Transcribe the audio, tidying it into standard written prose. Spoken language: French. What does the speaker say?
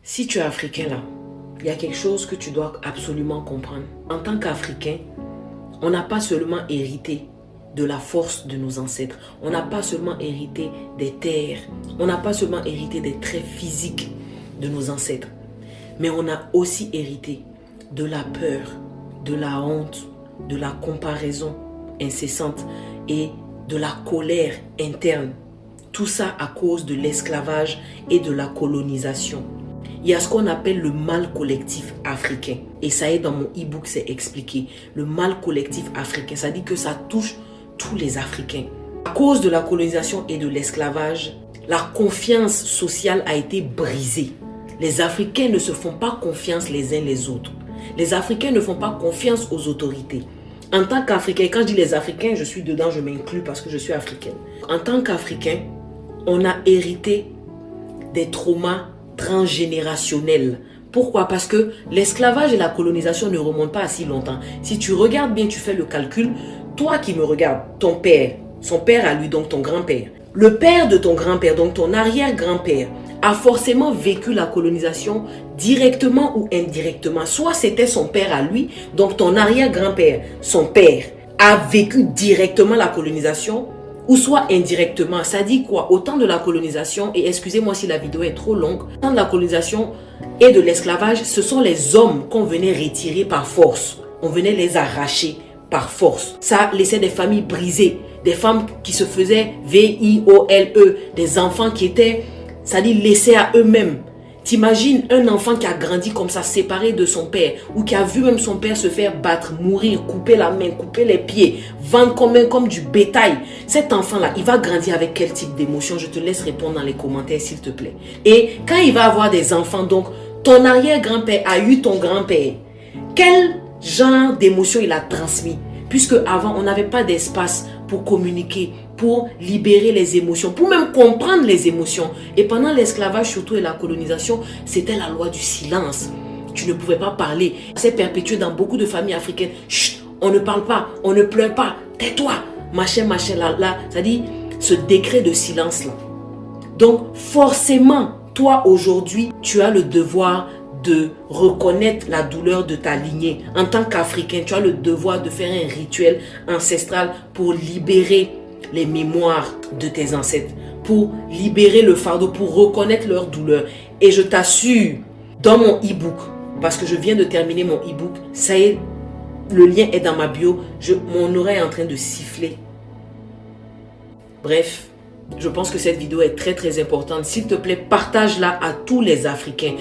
Si tu es africain là, il y a quelque chose que tu dois absolument comprendre. En tant qu'Africain, on n'a pas seulement hérité de la force de nos ancêtres. On n'a pas seulement hérité des terres. On n'a pas seulement hérité des traits physiques de nos ancêtres. Mais on a aussi hérité de la peur, de la honte, de la comparaison incessante et de la colère interne. Tout ça à cause de l'esclavage et de la colonisation. Il y a ce qu'on appelle le mal collectif africain. Et ça est dans mon e-book, c'est expliqué. Le mal collectif africain, ça dit que ça touche tous les Africains. À cause de la colonisation et de l'esclavage, la confiance sociale a été brisée. Les Africains ne se font pas confiance les uns les autres. Les Africains ne font pas confiance aux autorités. En tant qu'Africain, quand je dis les Africains, je suis dedans, je m'inclus parce que je suis africaine. En tant qu'Africain, on a hérité des traumas transgénérationnels. Pourquoi? Parce que l'esclavage et la colonisation ne remontent pas à si longtemps. Si tu regardes bien, tu fais le calcul, toi qui me regardes, ton père, son père à lui, donc ton grand-père, le père de ton grand-père, donc ton arrière-grand-père, a forcément vécu la colonisation directement ou indirectement. Soit c'était son père à lui, donc ton arrière-grand-père, son père, a vécu directement la colonisation, ou soit indirectement. Ça dit quoi? Au temps de la colonisation, et excusez-moi si la vidéo est trop longue, au temps de la colonisation et de l'esclavage, ce sont les hommes qu'on venait retirer par force. On venait les arracher par force. Ça laissait des familles brisées, des femmes qui se faisaient V-I-O-L-E, des enfants qui étaient, ça dit, laissés à eux-mêmes. T'imagines un enfant qui a grandi comme ça, séparé de son père, ou qui a vu même son père se faire battre, mourir, couper la main, couper les pieds, vendre comme du bétail. Cet enfant-là, il va grandir avec quel type d'émotion? Je te laisse répondre dans les commentaires, s'il te plaît. Et quand il va avoir des enfants, donc, ton arrière-grand-père a eu ton grand-père. Quel genre d'émotion il a transmis? Puisque avant, on n'avait pas d'espace pour communiquer, pour libérer les émotions, pour même comprendre les émotions. Et pendant l'esclavage surtout et la colonisation, c'était la loi du silence. Tu ne pouvais pas parler. C'est perpétué dans beaucoup de familles africaines. Chut, on ne parle pas, on ne pleure pas, tais-toi, machin, là, ça dit ce décret de silence là. Donc forcément, toi aujourd'hui, tu as le devoir de reconnaître la douleur de ta lignée. En tant qu'Africain, tu as le devoir de faire un rituel ancestral pour libérer les mémoires de tes ancêtres, pour libérer le fardeau, pour reconnaître leur douleur. Et je t'assure, dans mon e-book, parce que je viens de terminer mon e-book, ça y est, le lien est dans ma bio, mon oreille est en train de siffler. Bref, je pense que cette vidéo est très très importante. S'il te plaît, partage-la à tous les Africains.